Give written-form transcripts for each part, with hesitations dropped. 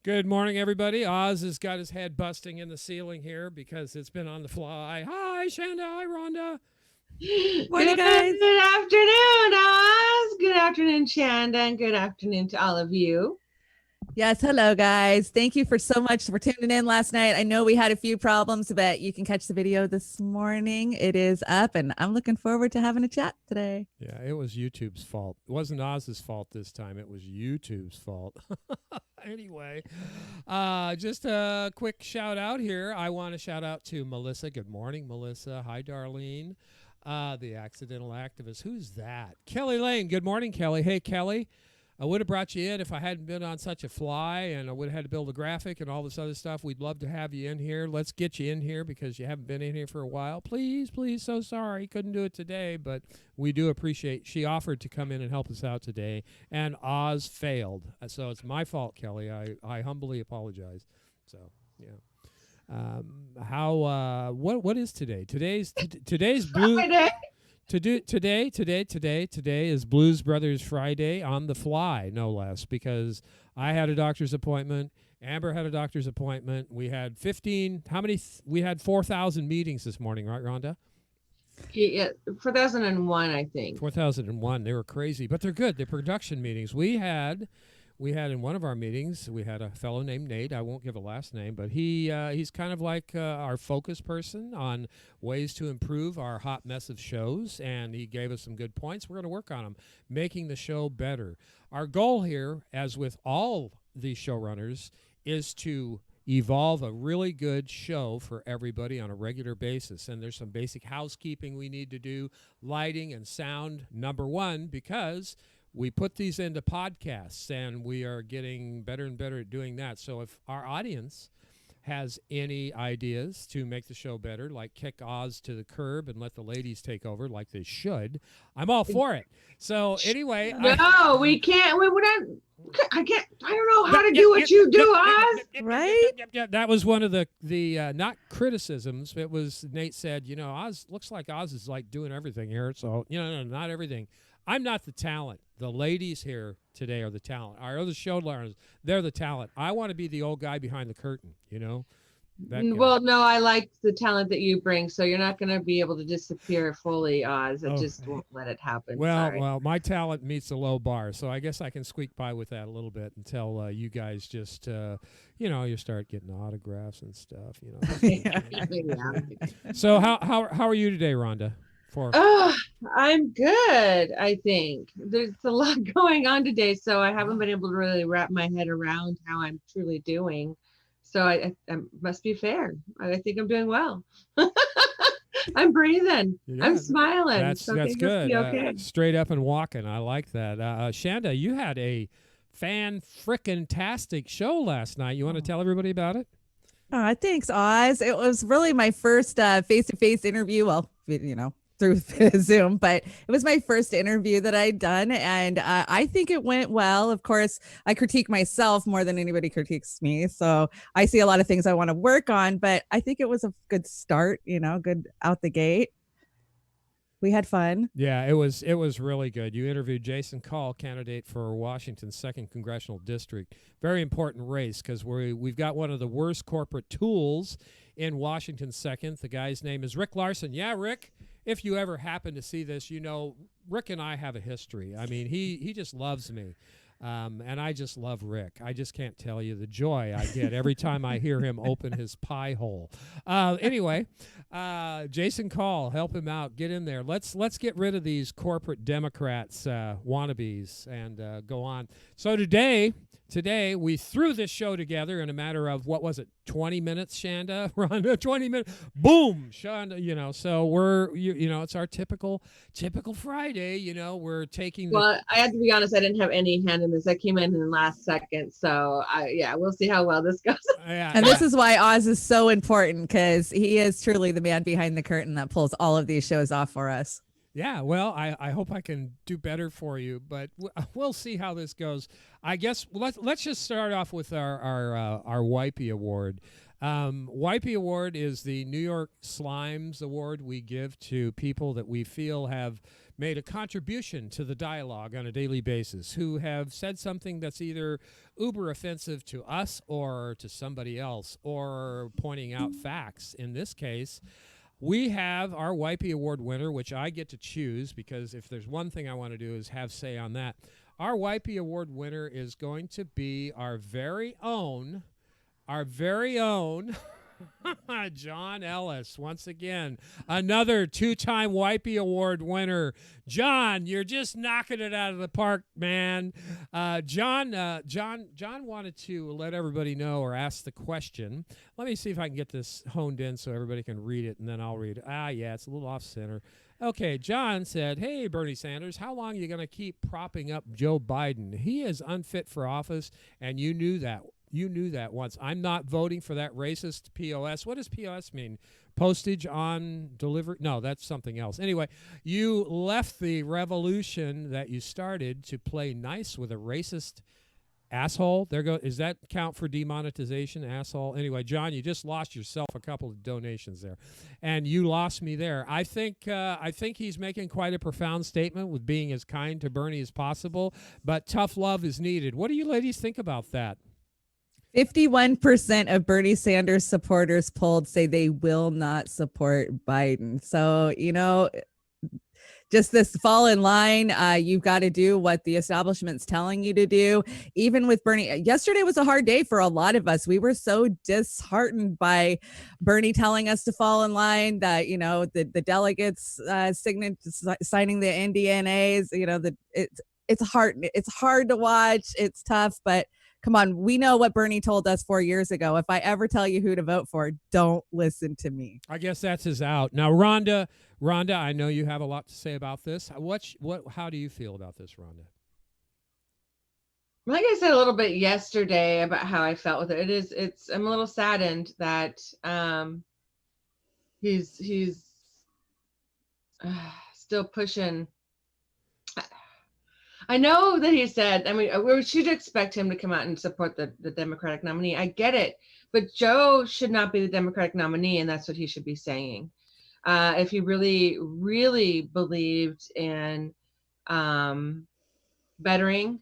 Good morning, everybody. Oz has got his head busting in the ceiling here because it's been on the fly. Hi, Shanda. Hi, Rhonda. Morning, Good guys. afternoon, Oz. Good afternoon, Shanda, and good afternoon to all of you. Yes, hello, guys. Thank you for so much for tuning in last night. I know we had a few problems, but you can catch the video this morning. It is up, and I'm looking forward to having a chat today. Yeah, it was YouTube's fault. It wasn't Oz's fault this time. It was YouTube's fault. Anyway, just a quick shout out here. I want to shout out to Melissa. Good morning, Melissa. Hi, Darlene. The accidental activist. Who's that? Kelly Lane. Good morning, Kelly. Hey, Kelly. I would have brought you in if I hadn't been on such a fly, and I would have had to build a graphic and all this other stuff. We'd love to have you in here. Let's get you in here because you haven't been in here for a while. Please, please, so sorry. Couldn't do it today, but we do appreciate. She offered to come in and help us out today, and Oz failed. So it's my fault, Kelly. I humbly apologize. So, yeah. What is today? Today's blue. Friday. Today is Blues Brothers Friday on the fly, no less, because I had a doctor's appointment. Amber had a doctor's appointment. We had 15. How many? We had 4,000 meetings this morning, right, Rhonda? Yeah, 4001, I think. 4,001. They were crazy, but they're good. They're production meetings. We had in one of our meetings, we had a fellow named Nate. I won't give a last name, but he's kind of like our focus person on ways to improve our hot mess of shows, and he gave us some good points. We're going to work on them, making the show better. Our goal here, as with all these showrunners, is to evolve a really good show for everybody on a regular basis. And there's some basic housekeeping we need to do, lighting and sound, number one, because we put these into podcasts, and we are getting better and better at doing that. So if our audience has any ideas to make the show better, like kick Oz to the curb and let the ladies take over like they should, I'm all for it. So anyway. No, we can't. We're not. I don't know how to do what you do, Oz. Right? Yeah, that was one of the not criticisms. It was Nate said, Oz looks like Oz is like doing everything here. So, no, not everything. I'm not the talent. The ladies here today are the talent. Our other showrunners, they're the talent. I want to be the old guy behind the curtain, Well, no, I like the talent that you bring, so you're not going to be able to disappear fully, Oz. I just won't let it happen. Well, my talent meets a low bar, so I guess I can squeak by with that a little bit until you guys just, you start getting autographs and stuff. Yeah. So how are you today, Rhonda? Oh, I'm good. I think there's a lot going on today, so I haven't been able to really wrap my head around how I'm truly doing. So I must be fair. I think I'm doing well. I'm breathing. I'm smiling. That's good. Okay. Straight up and walking. I like that. Shanda, you had a fan-frickin-tastic show last night. You want to tell everybody about it? Thanks, Oz. It was really my first face-to-face interview. Well, through Zoom, but it was my first interview that I'd done, and I think it went well. Of course, I critique myself more than anybody critiques me, so I see a lot of things I want to work on, but I think it was a good start, good out the gate. We had fun. Yeah, it was really good. You interviewed Jason Call, candidate for Washington's 2nd Congressional District. Very important race because we've got one of the worst corporate tools in Washington's 2nd. The guy's name is Rick Larson. Yeah, Rick. If you ever happen to see this, Rick and I have a history. I mean, he just loves me. And I just love Rick. I just can't tell you the joy I get every time I hear him open his pie hole. Anyway, Jason Call, help him out. Get in there. Let's get rid of these corporate Democrats wannabes and go on. So today we threw this show together in a matter of, what was it, 20 minutes, Shanda? Rhonda, 20 minutes. Boom, Shanda, so we're, it's our typical Friday, we're taking Well, I have to be honest, I didn't have any hand in this. I came in the last second. So, we'll see how well this goes. And this is why Oz is so important, because he is truly the man behind the curtain that pulls all of these shows off for us. Yeah, well, I hope I can do better for you, but we'll see how this goes. I guess let's just start off with our Wipey Award. Wipey Award is the New York Slimes Award we give to people that we feel have made a contribution to the dialogue on a daily basis, who have said something that's either uber offensive to us or to somebody else, or pointing out facts. In this case, we have our Wipey Award winner, which I get to choose, because if there's one thing I want to do is have say on that. Our Wipey Award winner is going to be our very own John Ellis. Once again, another 2-time Wipey Award winner. John, you're just knocking it out of the park, man. John wanted to let everybody know, or ask the question. Let me see if I can get this honed in so everybody can read it, and then I'll read it. Yeah, it's a little off center. Okay, John said, "Hey, Bernie Sanders, how long are you going to keep propping up Joe Biden? He is unfit for office, and you knew that. You knew that once. I'm not voting for that racist POS." What does POS mean? Postage on delivery? No, that's something else. Anyway, you left the revolution that you started to play nice with a racist asshole. Is that count for demonetization, asshole? Anyway, John, you just lost yourself a couple of donations there, and you lost me there. I think he's making quite a profound statement with being as kind to Bernie as possible, but tough love is needed. What do you ladies think about that? 51% of Bernie Sanders supporters polled say they will not support Biden. So, just this fall in line. You've got to do what the establishment's telling you to do. Even with Bernie, yesterday was a hard day for a lot of us. We were so disheartened by Bernie telling us to fall in line, that, the delegates signing the NDNAs, it's hard. It's hard to watch. It's tough, but come on, we know what Bernie told us 4 years ago. If I ever tell you who to vote for, don't listen to me. I guess that's his out. Now, Rhonda, I know you have a lot to say about this. How do you feel about this, Rhonda? Like I said a little bit yesterday about how I felt with it. I'm a little saddened that he's still pushing. I know that he said, we should expect him to come out and support the Democratic nominee. I get it. But Joe should not be the Democratic nominee, and that's what he should be saying. If he really, really believed in bettering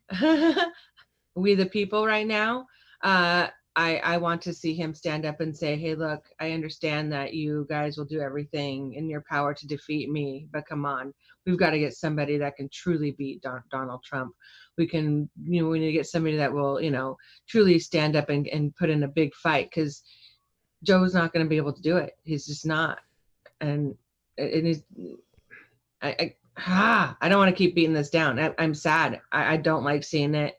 we the people right now, I want to see him stand up and say, hey, look, I understand that you guys will do everything in your power to defeat me, but come on, we've got to get somebody that can truly beat Donald Trump. We need to get somebody that will, truly stand up and put in a big fight, because Joe's not going to be able to do it. He's just not. And I don't want to keep beating this down. I'm sad. I don't like seeing it.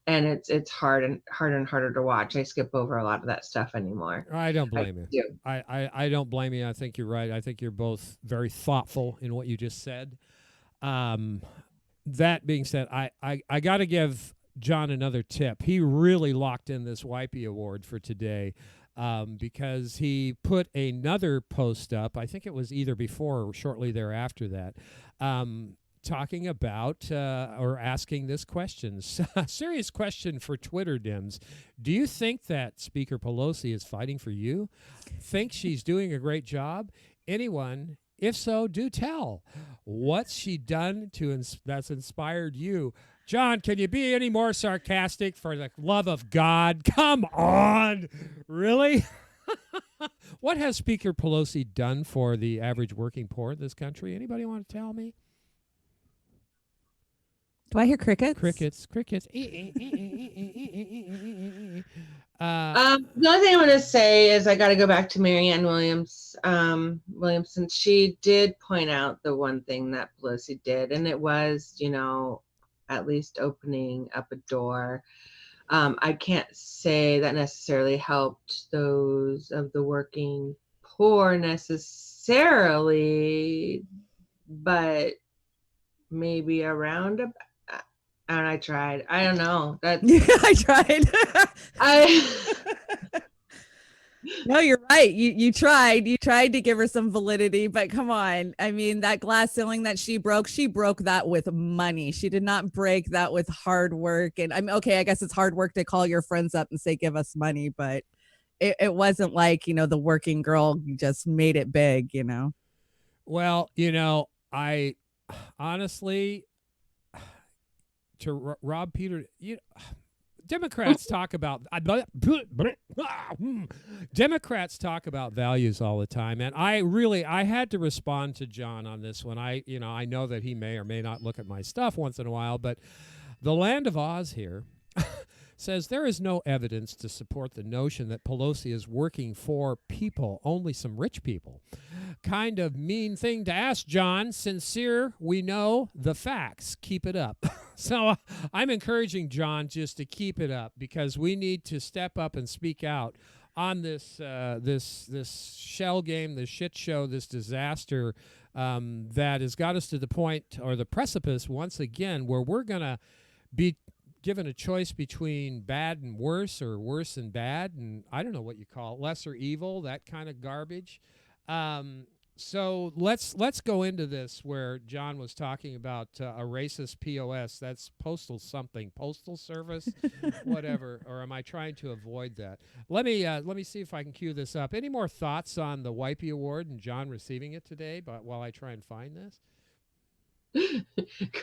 And it's harder and harder to watch. I skip over a lot of that stuff anymore. I don't blame you. I don't blame you. I think you're right. I think you're both very thoughtful in what you just said. That being said, I got to give John another tip. He really locked in this Wipey Award for today, because he put another post up. I think it was either before or shortly thereafter that. Talking about or asking this question, serious question for Twitter Dims. Do you think that Speaker Pelosi is fighting for you? Think she's doing a great job? Anyone? If so, do tell. What's she done that's inspired you? John, can you be any more sarcastic, for the love of God? Come on. Really? What has Speaker Pelosi done for the average working poor in this country? Anybody want to tell me? Do I hear crickets? Crickets. The only thing I want to say is I got to go back to Marianne Williamson. She did point out the one thing that Pelosi did, and it was, at least opening up a door. I can't say that necessarily helped those of the working poor necessarily, but maybe around a. And I tried. I don't know. I tried. No, you're right. You tried. You tried to give her some validity, but come on. I mean, that glass ceiling that she broke that with money. She did not break that with hard work. And okay, I guess it's hard work to call your friends up and say, give us money, but it wasn't like, the working girl just made it big, Well, honestly, to rob Peter, Democrats talk about Democrats talk about values all the time, and I had to respond to John on this one. I know that he may or may not look at my stuff once in a while, but the Land of Oz here says there is no evidence to support the notion that Pelosi is working for people, only some rich people. Kind of mean thing to ask, John. Sincere, we know the facts. Keep it up. So I'm encouraging John just to keep it up, because we need to step up and speak out on this this shell game, this shit show, this disaster that has got us to the point, or the precipice once again, where we're going to be given a choice between bad and worse, or worse and bad, and I don't know what you call it, lesser evil, that kind of garbage. So let's go into this, where John was talking about a racist POS. That's postal something, postal service, whatever. Or am I trying to avoid that? Let me see if I can cue this up. Any more thoughts on the Wipey Award and John receiving it today? But while I try and find this.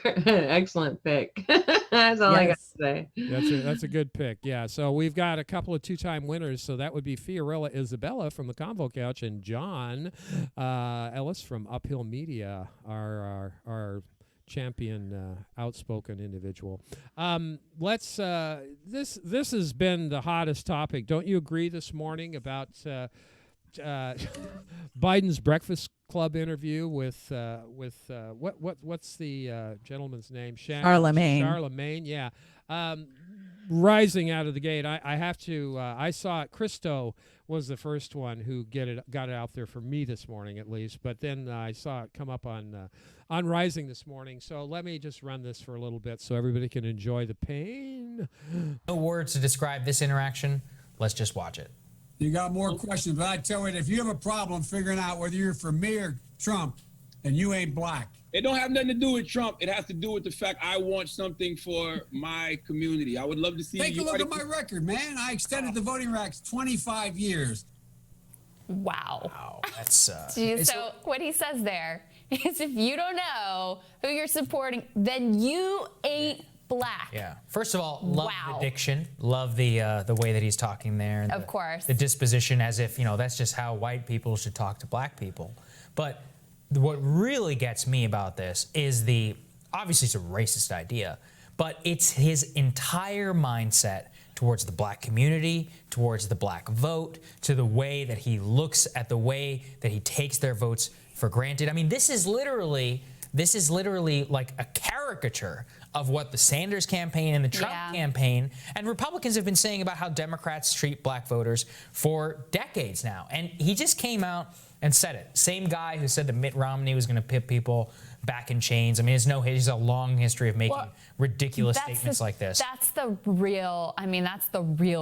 Excellent pick. That's all I got to say. That's a good pick. Yeah. So we've got a couple of two-time winners. So that would be Fiorella Isabella from the Convo Couch and John Ellis from Uphill Media, our champion, outspoken individual. This has been the hottest topic. Don't you agree this morning about Biden's Breakfast Club interview with what's the gentleman's name? Charlemagne. Charlemagne, yeah. Rising out of the gate, I have to. I saw it. Christo was the first one who got it out there for me this morning, at least. But then I saw it come up on Rising this morning. So let me just run this for a little bit so everybody can enjoy the pain. No words to describe this interaction. Let's just watch it. You got more questions, but I tell you, if you have a problem figuring out whether you're for me or Trump, and you ain't black. It don't have nothing to do with Trump. It has to do with the fact I want something for my community. I would love to see. Take a look at my record, man. I extended the voting rights 25 years. Wow. That's so what he says there is, if you don't know who you're supporting, then you ain't black. Yeah. First of all, love the diction, love the way that he's talking there. Of course. The disposition, as if that's just how white people should talk to black people. But what really gets me about this is obviously it's a racist idea, but it's his entire mindset towards the black community, towards the black vote, to the way that he looks at the way that he takes their votes for granted. I mean, this is literally like a caricature of what the Sanders campaign and the Trump campaign and Republicans have been saying about how Democrats treat black voters for decades now. And he just came out and said it. Same guy who said that Mitt Romney was going to put people back in chains. I mean, he's a long history of making ridiculous statements like this. That's the real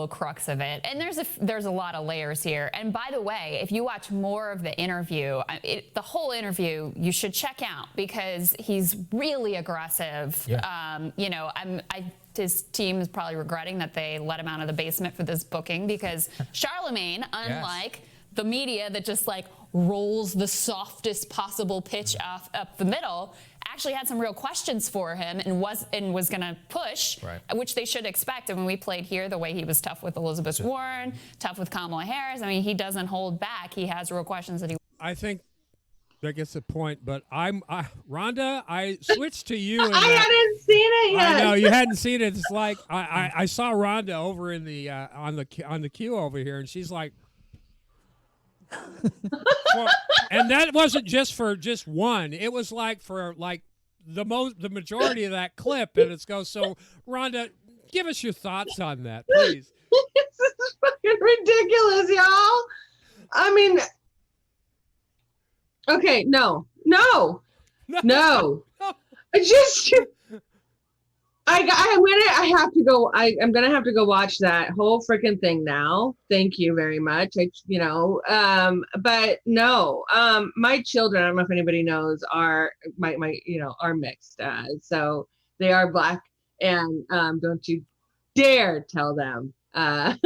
crux of it. And there's a lot of layers here. And by the way, if you watch more of the interview, the whole interview, you should check out, because he's really aggressive. Yeah. His team is probably regretting that they let him out of the basement for this booking, because Charlemagne, unlike the media that just like rolls the softest possible pitch up the middle, actually had some real questions for him and was going to push, which they should expect. And when we played here, the way he was tough with Elizabeth Warren, tough with Kamala Harris, I mean, he doesn't hold back. He has real questions that he. I think that gets a point, but Rhonda, I switched to you. And I hadn't seen it yet. I know you hadn't seen it. It's like I saw Rhonda over in the on the queue over here, and she's like. And that wasn't just for just one. It was like for like the majority of that clip, and it goes. So, Rhonda, give us your thoughts on that, please. This is fucking ridiculous, y'all. I mean, okay, no. I have to go. I'm gonna have to go watch that whole freaking thing now. Thank you very much. But no. My children, I don't know if anybody knows, are are mixed. So they are black, and don't you dare tell them. Oh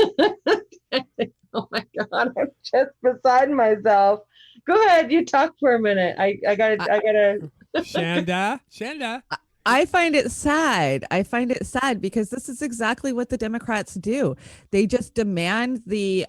my God, I'm just beside myself. Go ahead, you talk for a minute. I gotta. Shanda. I find it sad. I find it sad because this is exactly what the Democrats do. They just demand the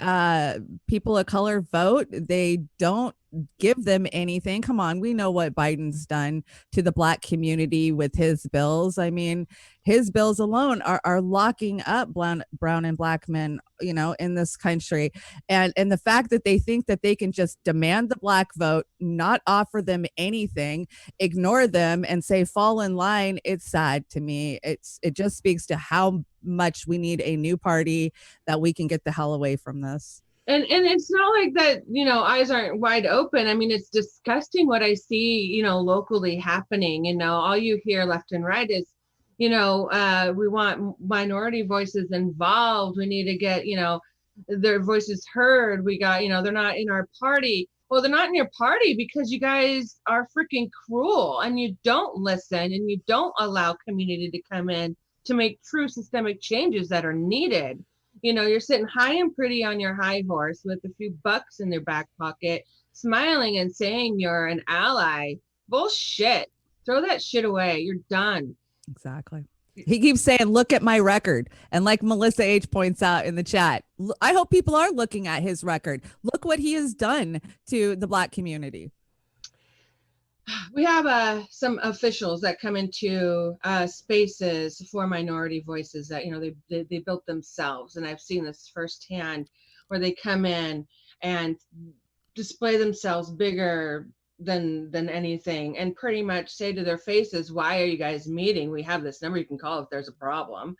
people of color vote. They don't give them anything. Come on, we know what Biden's done to the Black community with his bills. I mean, his bills alone are locking up brown and Black men, in this country. And the fact that they think that they can just demand the Black vote, not offer them anything, ignore them, and say fall in line, it's sad to me. It just speaks to how much we need a new party, that we can get the hell away from this. And it's not like that, eyes aren't wide open. I mean, it's disgusting what I see, locally happening. All you hear left and right is, we want minority voices involved. We need to get, their voices heard. We got, they're not in our party. Well, they're not in your party because you guys are freaking cruel and you don't listen and you don't allow community to come in to make true systemic changes that are needed. You're sitting high and pretty on your high horse with a few bucks in their back pocket, smiling and saying you're an ally. Bullshit. Throw that shit away. You're done. Exactly. He keeps saying, look at my record. And like Melissa H points out in the chat, I hope people are looking at his record. Look what he has done to the Black community. We have some officials that come into spaces for minority voices that, they built themselves. And I've seen this firsthand where they come in and display themselves bigger than anything and pretty much say to their faces, why are you guys meeting? We have this number you can call if there's a problem.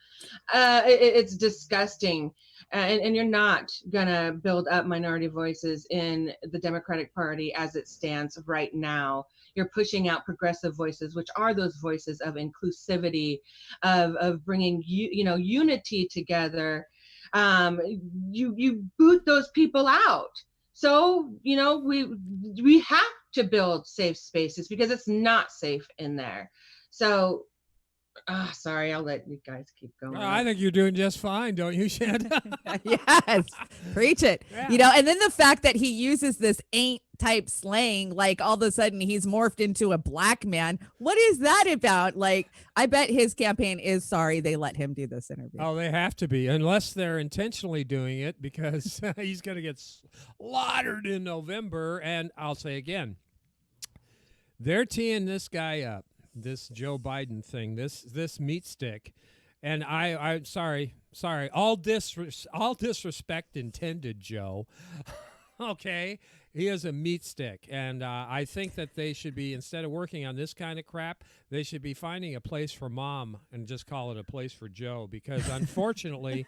It's disgusting. And you're not gonna build up minority voices in the Democratic Party as it stands right now. You're pushing out progressive voices, which are those voices of inclusivity, of bringing unity together. You boot those people out. So we have to build safe spaces because it's not safe in there. So. Sorry, I'll let you guys keep going. I think you're doing just fine, don't you, Shanda? Yes, preach it. Yeah. And then the fact that he uses this ain't type slang, like all of a sudden he's morphed into a Black man. What is that about? Like, I bet his campaign is sorry they let him do this interview. Oh, they have to be, unless they're intentionally doing it because he's going to get slaughtered in November. And I'll say again, they're teeing this guy up. This Joe Biden thing, this meat stick, and I'm sorry, all disrespect intended, Joe. Okay, he is a meat stick, and I think that they should be, instead of working on this kind of crap, they should be finding a place for Mom and just call it a place for Joe, because unfortunately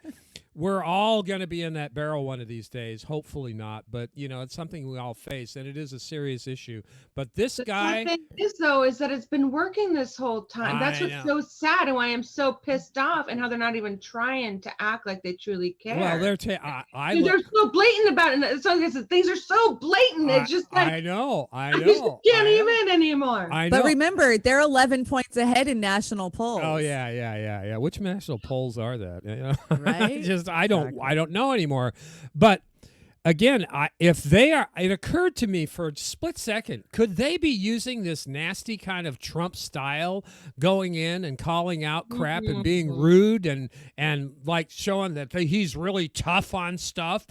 we're all going to be in that barrel one of these days. Hopefully not, but it's something we all face, and it is a serious issue. But this guy, the thing is, though, is that it's been working this whole time. That's what's so sad, and why I'm so pissed off, and how they're not even trying to act like they truly care. well, they're so blatant about it. So things are so blatant. It's just like I know. I just can't even anymore. I know. But remember, they're 11 points ahead in national polls. Oh yeah. Which national polls are that? Right? I don't know anymore. But again, if they are, it occurred to me for a split second, could they be using this nasty kind of Trump style, going in and calling out crap and being rude and like showing that he's really tough on stuff?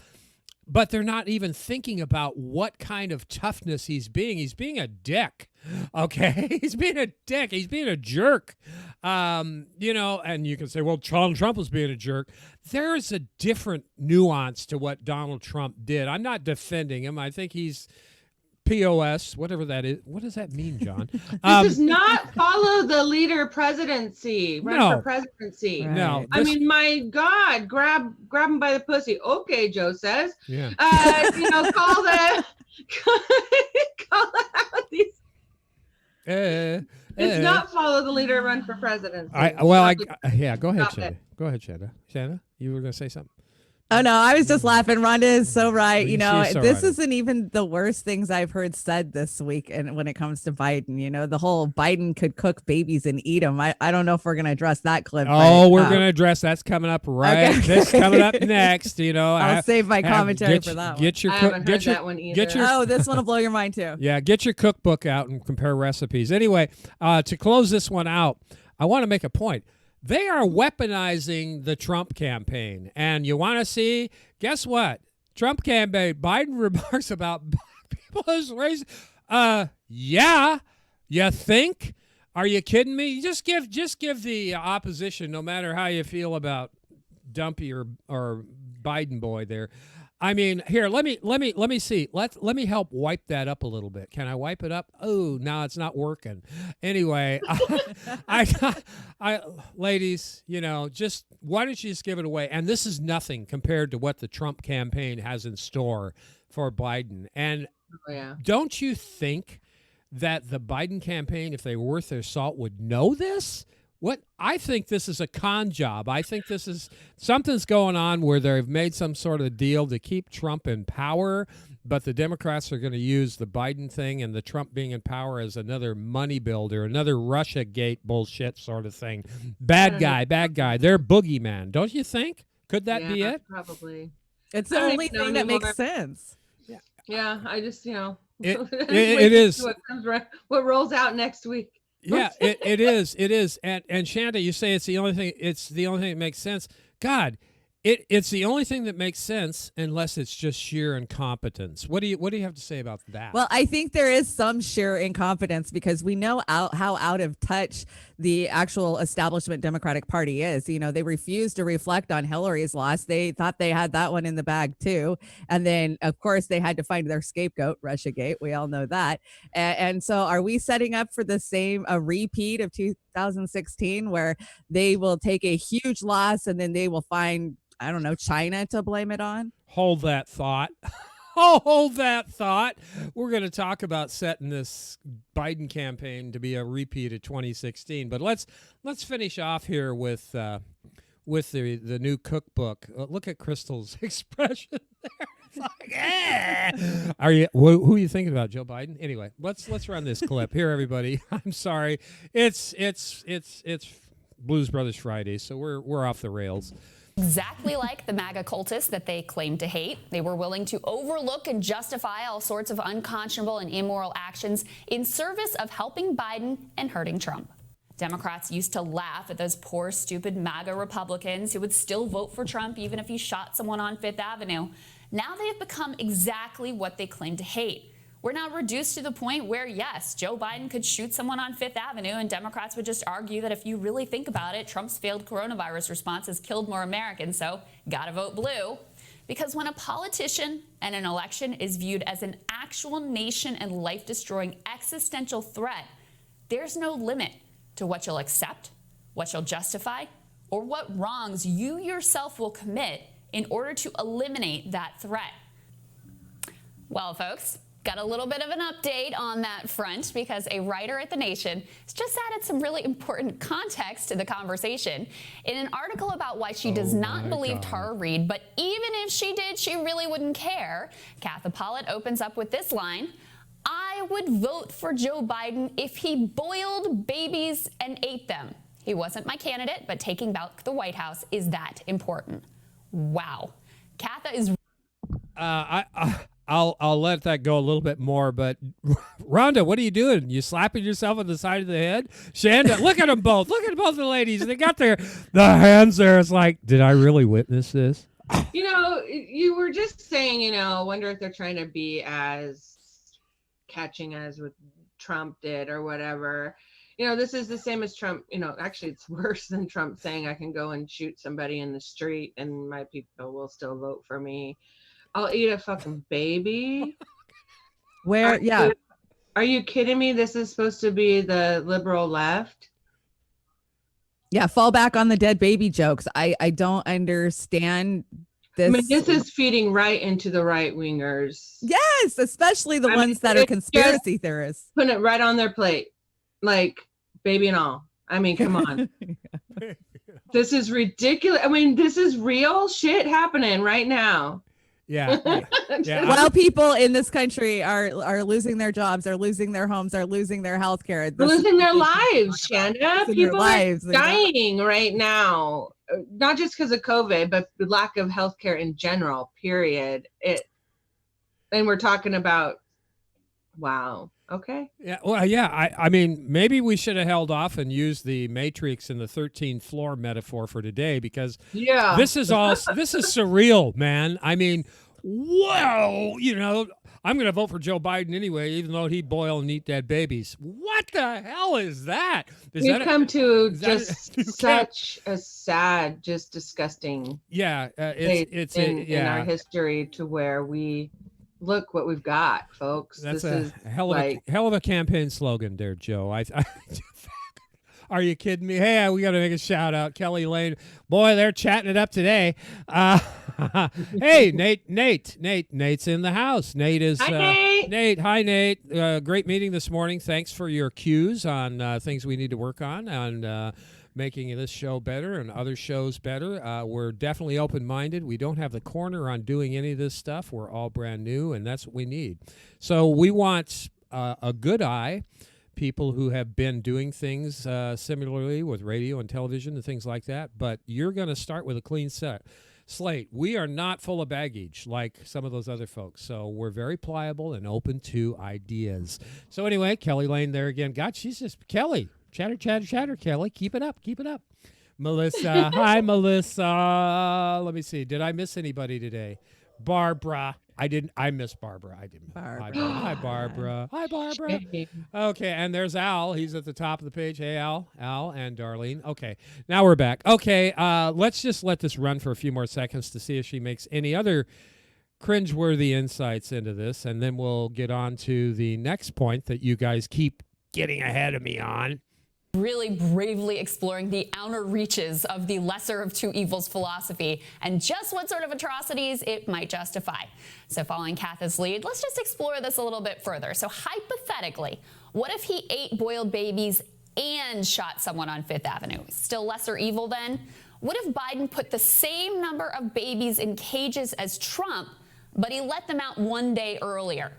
But they're not even thinking about what kind of toughness he's being. He's being a dick, okay? He's being a dick. He's being a jerk. And you can say, well, Trump was being a jerk. There's a different nuance to what Donald Trump did. I'm not defending him. I think he's POS, whatever that is. What does that mean, John? This does not follow the leader presidency, run for presidency. Right. No. I mean, my God, grab him by the pussy. Okay, Joe says. Yeah. Call out these. It's not follow the leader, run for presidency. Go ahead, Stop Shanda. it. Go ahead, Shanda. Shanda, you were going to say something? Oh no, I was just laughing. Rhonda is so right. You know, She's so this right. isn't even the worst things I've heard said this week. And when it comes to Biden, you know, the whole Biden could cook babies and eat them. I don't know if we're going to address that clip. Oh, but, we're going to address that's coming up right. Okay. This coming up next. You know, I'll save my commentary get for that one. Get your I cook, haven't get heard your that one either. get your Oh, this one will blow your mind too. yeah, get your cookbook out and compare recipes. Anyway, to close this one out, I want to make a point. They are weaponizing the Trump campaign. And you want to see, guess what? Trump campaign, Biden remarks about people as race. Yeah, you think? Are you kidding me? Just give the opposition, no matter how you feel about Dumpy or Biden boy there. I mean, here, let me see. Let me help wipe that up a little bit. Can I wipe it up? Oh, no, it's not working. Anyway, I ladies, you know, just why don't you just give it away? And this is nothing compared to what the Trump campaign has in store for Biden. And Oh, yeah. don't you think that the Biden campaign, if they were worth their salt, would know this? What I think this is a con job. I think this is something's going on where they've made some sort of deal to keep Trump in power, but the Democrats are going to use the Biden thing and the Trump being in power as another money builder, another Russia gate bullshit sort of thing. Bad guy. They're boogeyman. Don't you think? Could that be it? Probably. It's I the don't only even know thing that anymore. makes sense. Yeah, I just, you know, It wait to is. see what rolls out next week. Yeah, it is. And Shanda, you say it's the only thing that makes sense. God, it's the only thing that makes sense unless it's just sheer incompetence. What do you have to say about that? Well, I think there is some sheer incompetence because we know how out of touch the actual establishment Democratic Party is. You know, they refused to reflect on Hillary's loss. They thought they had that one in the bag too. And then, of course, they had to find their scapegoat, Russiagate. We all know that. And so are we setting up for the same, a repeat of 2016 where they will take a huge loss and then they will find, I don't know, China to blame it on? Hold that thought. Hold that thought. We're going to talk about setting this Biden campaign to be a repeat of 2016. But let's finish off here with the new cookbook. Look at Crystal's expression there. It's like, eh. Are you who are you thinking about, Joe Biden? Anyway, let's run this clip here, everybody. I'm sorry. It's Blues Brothers Friday, so we're off the rails. Exactly like the MAGA cultists that they claim to hate. They were willing to overlook and justify all sorts of unconscionable and immoral actions in service of helping Biden and hurting Trump. Democrats used to laugh at those poor, stupid MAGA Republicans who would still vote for Trump even if he shot someone on Fifth Avenue. Now they have become exactly what they claim to hate. We're now reduced to the point where, yes, Joe Biden could shoot someone on Fifth Avenue, and Democrats would just argue that if you really think about it, Trump's failed coronavirus response has killed more Americans, so gotta vote blue. Because when a politician and an election is viewed as an actual nation and life-destroying existential threat, there's no limit to what you'll accept, what you'll justify, or what wrongs you yourself will commit in order to eliminate that threat. Well, folks, got a little bit of an update on that front because a writer at The Nation has just added some really important context to the conversation. In an article about why she does not believe Tara Reade, but even if she did, she really wouldn't care, Katha Pollitt opens up with this line: I would vote for Joe Biden if he boiled babies and ate them. He wasn't my candidate, but taking back the White House is that important. Wow. Katha is... I'll let that go a little bit more, but Rhonda, what are you doing? You slapping yourself on the side of the head? Shanda, look at them both. Look at both the ladies. They got the hands there. It's like, did I really witness this? You know, you were just saying, you know, wonder if they're trying to be as catching as what Trump did or whatever. You know, this is the same as Trump. You know, actually, it's worse than Trump saying I can go and shoot somebody in the street and my people will still vote for me. I'll eat a fucking baby. Where, yeah. Are you kidding me? This is supposed to be the liberal left. Yeah, fall back on the dead baby jokes. I don't understand this. I mean, this is feeding right into the right wingers. Yes, especially the ones that are conspiracy theorists. Putting it right on their plate, like baby and all. I mean, come on. This is ridiculous. I mean, this is real shit happening right now. Yeah. Yeah. While people in this country are losing their jobs, are losing their homes, are losing their health care. They're losing their lives, Shanda. People are exactly. dying right now, not just because of COVID, but the lack of healthcare in general, period. And we're talking about, wow. Okay. Yeah. Well, yeah. I mean, maybe we should have held off and used the Matrix and the 13th floor metaphor for today, because Yeah. this is surreal, man. I mean, well, I'm going to vote for Joe Biden anyway, even though he'd boil and eat dead babies. What the hell is that? We've come to just such a sad, just disgusting. Yeah. It's in our history, to where we look what we've got, folks. That's this is a hell of a campaign slogan there, Joe. Are you kidding me? Hey, we got to make a shout out. Kelly Lane. Boy, they're chatting it up today. Hey, Nate's in the house. Nate is. Hi, Nate. Hi, Nate. Great meeting this morning. Thanks for your cues on things we need to work on making this show better and other shows better. We're definitely open-minded. We don't have the corner on doing any of this stuff. We're all brand new, and that's what we need. So we want a good eye. People who have been doing things similarly with radio and television and things like that, but you're going to start with a clean slate. We are not full of baggage like some of those other folks, so we're very pliable and open to ideas. So anyway, Kelly Lane there again. God, she's just Kelly. Chatter, Kelly. Keep it up. Melissa. Hi, Melissa. Let me see. Did I miss anybody today? Barbara. I didn't. I miss Barbara. I didn't. Hi, Barbara. Okay, and there's Al. He's at the top of the page. Hey, Al and Darlene. Okay, now we're back. Okay, let's just let this run for a few more seconds to see if she makes any other cringeworthy insights into this, and then we'll get on to the next point that you guys keep getting ahead of me on. Really bravely exploring the outer reaches of the lesser of two evils philosophy and just what sort of atrocities it might justify. So following Kath's lead, let's just explore this a little bit further. So hypothetically, what if he ate boiled babies and shot someone on Fifth Avenue? Still lesser evil then? What if Biden put the same number of babies in cages as Trump, but he let them out one day earlier?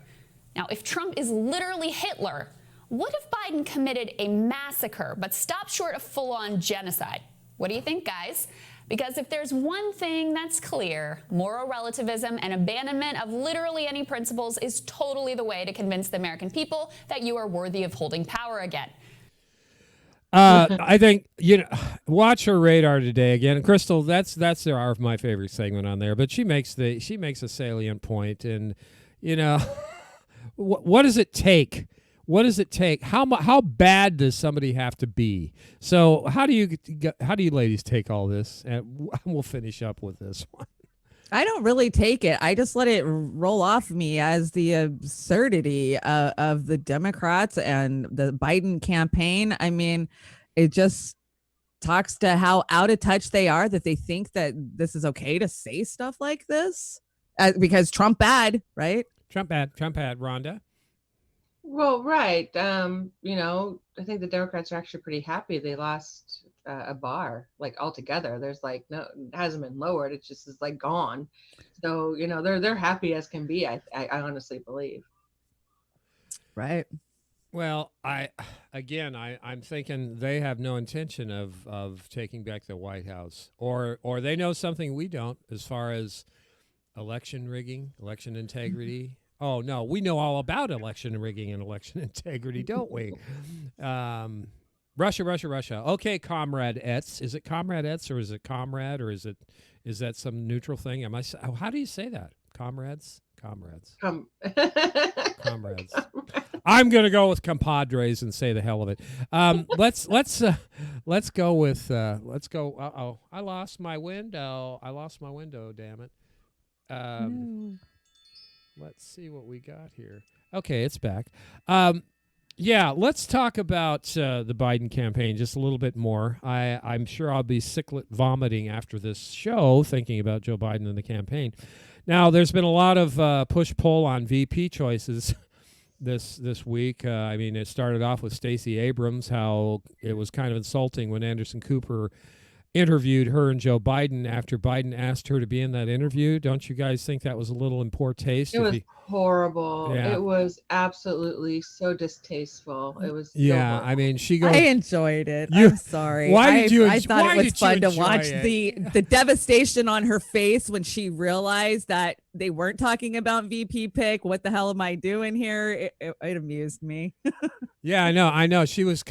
Now, if Trump is literally Hitler, what if Biden committed a massacre but stopped short of full-on genocide? What do you think, guys? Because if there's one thing that's clear, moral relativism and abandonment of literally any principles is totally the way to convince the American people that you are worthy of holding power again. I think, watch her radar today again. Crystal, that's my favorite segment on there, but she makes a salient point, and what does it take? What does it take? How bad does somebody have to be? So how do you ladies take all this? And we'll finish up with this one. I don't really take it. I just let it roll off me as the absurdity of the Democrats and the Biden campaign. I mean, it just talks to how out of touch they are, that they think that this is okay to say stuff like this because Trump bad, right? Trump bad, Rhonda. Well, right. I think the Democrats are actually pretty happy they lost a bar, like altogether. There's like no, it hasn't been lowered. It just is like gone. So they're happy as can be. I honestly believe. Right. Well, I'm thinking they have no intention of taking back the White House, or they know something we don't as far as election rigging, election integrity. Oh, no, we know all about election rigging and election integrity, don't we? Russia. Okay, Comrade Etz. Is it Comrade Etz or is it Comrade or is that some neutral thing? How do you say that? Comrades? Comrades. I'm going to go with compadres and say the hell of it. Let's go with I lost my window, damn it. No. Let's see what we got here. Okay, it's back. Let's talk about the Biden campaign just a little bit more. I'm sure I'll be sicklet vomiting after this show thinking about Joe Biden and the campaign. Now, there's been a lot of push-pull on VP choices this week. It started off with Stacey Abrams, how it was kind of insulting when Anderson Cooper interviewed her and Joe Biden after Biden asked her to be in that interview. Don't you guys think that was a little in poor taste? It was horrible. Yeah. It was absolutely so distasteful. It was so Yeah, horrible. I mean, she goes. I enjoyed it. You- I'm sorry. Why did you I enj- thought why it was did you fun to enjoy watch it? the devastation on her face when she realized that they weren't talking about VP pick. What the hell am I doing here? It amused me. Yeah, I know. She was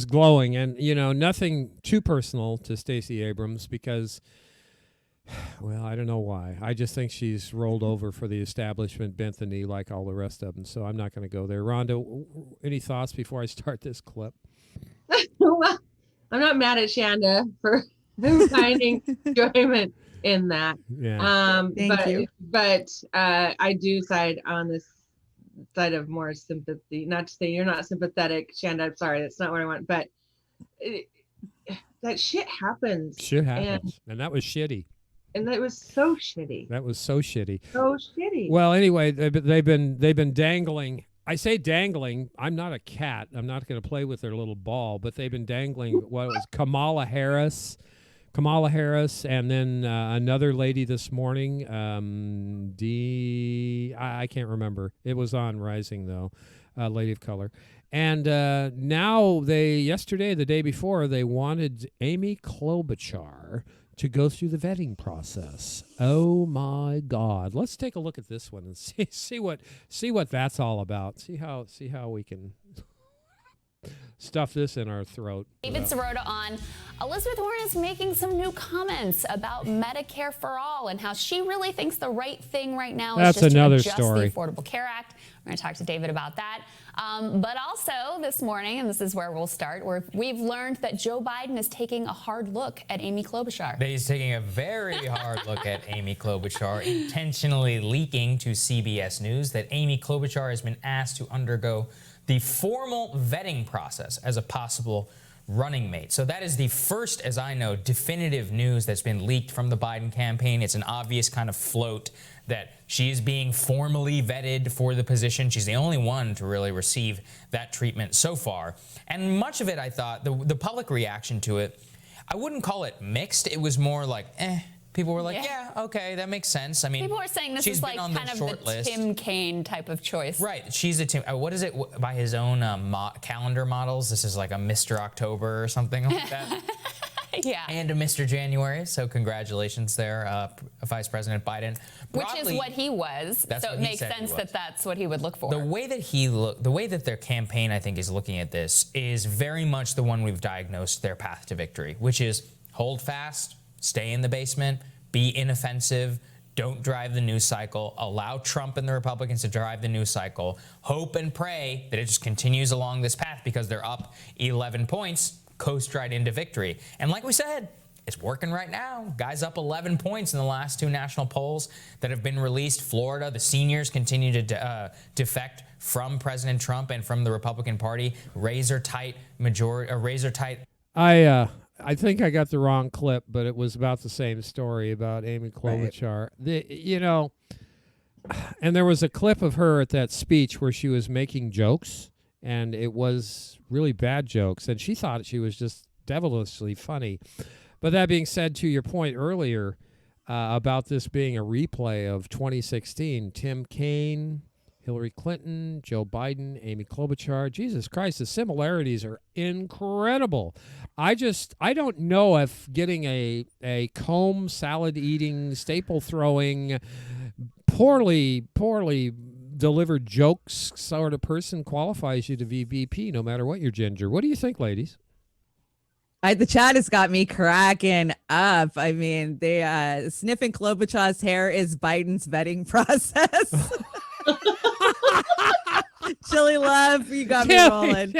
glowing, and nothing too personal to Stacey Abrams because, well, I don't know why. I just think she's rolled over for the establishment, bent the knee like all the rest of them. So I'm not going to go there. Rhonda, any thoughts before I start this clip? Well, I'm not mad at Shanda for finding enjoyment in that. Yeah. Thank you. But I do side on this side of more sympathy. Not to say you're not sympathetic, Shanda. I'm sorry, that's not what I want. But that shit happens. Shit happens, and that was shitty. And that was so shitty. That was so shitty. So shitty. Well, anyway, they've been dangling. I say dangling. I'm not a cat. I'm not going to play with their little ball, but they've been dangling. What it was Kamala Harris, and then another lady this morning. I can't remember. It was on Rising though, lady of color. And now yesterday, the day before, they wanted Amy Klobuchar to go through the vetting process. Oh my God! Let's take a look at this one and see what that's all about. See how we can stuff this in our throat. David Sirota on. Elizabeth Warren is making some new comments about Medicare for All and how she really thinks the right thing right now That's is just another to adjust story. the Affordable Care Act. We're going to talk to David about that. But also this morning, and this is where we'll start, we've learned that Joe Biden is taking a hard look at Amy Klobuchar. He's taking a very hard look at Amy Klobuchar, intentionally leaking to CBS News that Amy Klobuchar has been asked to undergo the formal vetting process as a possible running mate. So that is the first, as I know, definitive news that's been leaked from the Biden campaign. It's an obvious kind of float that she is being formally vetted for the position. She's the only one to really receive that treatment so far. And much of it, I thought, the public reaction to it, I wouldn't call it mixed. It was more like, People were like, yeah, okay, that makes sense. I mean, people are saying this she's is been like on kind of short the list. Tim Kaine type of choice. Right. She's a Tim. What is it by his own calendar models? This is like a Mr. October or something like that. Yeah. And a Mr. January. So congratulations there, Vice President Biden. Which is what he was. That's So what it he makes said he sense was. that that's what he would look for. The way that their campaign, I think, is looking at this is very much the one we've diagnosed their path to victory, which is hold fast, stay in the basement, be inoffensive, don't drive the news cycle, allow Trump and the Republicans to drive the news cycle, hope and pray that it just continues along this path because they're up 11 points, coast right into victory. And like we said, it's working right now. Guys up 11 points in the last two national polls that have been released. Florida, the seniors continue to defect from President Trump and from the Republican Party. Razor tight majority. I think I got the wrong clip, but it was about the same story about Amy Klobuchar. Right. And there was a clip of her at that speech where she was making jokes, and it was really bad jokes, and she thought she was just devilishly funny. But that being said, to your point earlier about this being a replay of 2016, Tim Kaine, Hillary Clinton, Joe Biden, Amy Klobuchar. Jesus Christ, the similarities are incredible. I don't know if getting a comb, salad-eating, staple-throwing, poorly delivered jokes sort of person qualifies you to be VP, no matter what your gender. What do you think, ladies? The chat has got me cracking up. I mean, they sniffing Klobuchar's hair is Biden's vetting process. Chili love, you got me rolling.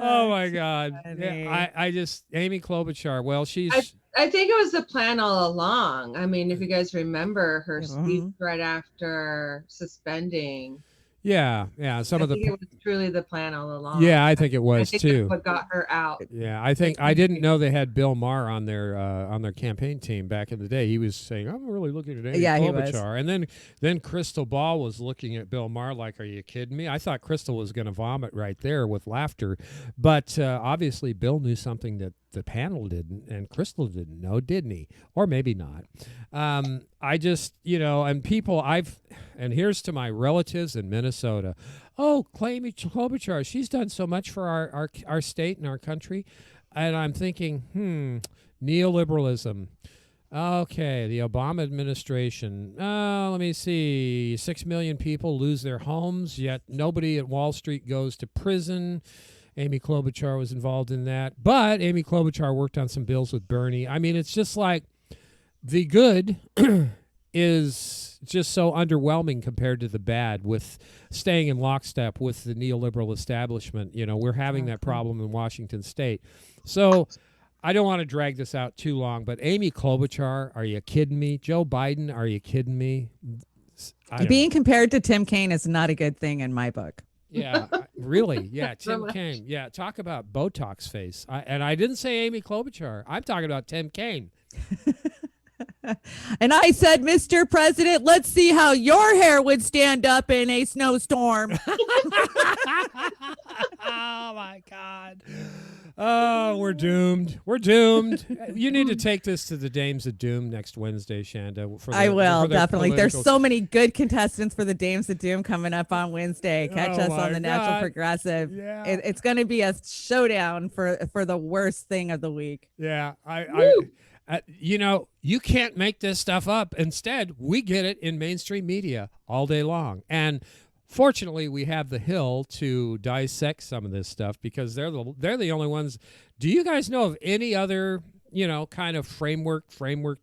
Oh my God! Yeah, I just Amy Klobuchar. Well, I think it was the plan all along. I mean, if you guys remember her speech right after suspending Yeah, yeah. Some I of the think it was truly the plan all along. yeah, I think it I was think too. that's what got her out. Yeah, I didn't know they had Bill Maher on their campaign team back in the day. He was saying, "I'm really looking at Amy Yeah, he was. Klobuchar," and then Crystal Ball was looking at Bill Maher like, "Are you kidding me?" I thought Crystal was going to vomit right there with laughter, but obviously Bill knew something that the panel didn't, and Crystal didn't know, didn't he? Or maybe not. I just, and people and here's to my relatives in Minnesota. Oh, Amy Klobuchar, she's done so much for our state and our country. And I'm thinking, neoliberalism. Okay, the Obama administration. Let me see. 6 million people lose their homes, yet nobody at Wall Street goes to prison. Amy Klobuchar was involved in that. But Amy Klobuchar worked on some bills with Bernie. I mean, it's just like the good is just so underwhelming compared to the bad with staying in lockstep with the neoliberal establishment. We're having that problem in Washington State. So I don't want to drag this out too long, but Amy Klobuchar, are you kidding me? Joe Biden, are you kidding me? Being compared to Tim Kaine is not a good thing in my book. Yeah, really. Yeah, Tim Kaine. Yeah, talk about Botox face. And I didn't say Amy Klobuchar. I'm talking about Tim Kaine. And I said, Mr. President, let's see how your hair would stand up in a snowstorm. Oh, my God. Oh, we're doomed. We're doomed. You need to take this to the Dames of Doom next Wednesday, Shanda. I will, definitely. There's political- so many good contestants for the Dames of Doom coming up on Wednesday. Catch Oh us my on the Natural God. Progressive. Yeah. It's going to be a showdown for the worst thing of the week. Yeah, you can't make this stuff up. Instead, we get it in mainstream media all day long. And fortunately, we have the Hill to dissect some of this stuff because they're the only ones. Do you guys know of any other, kind of framework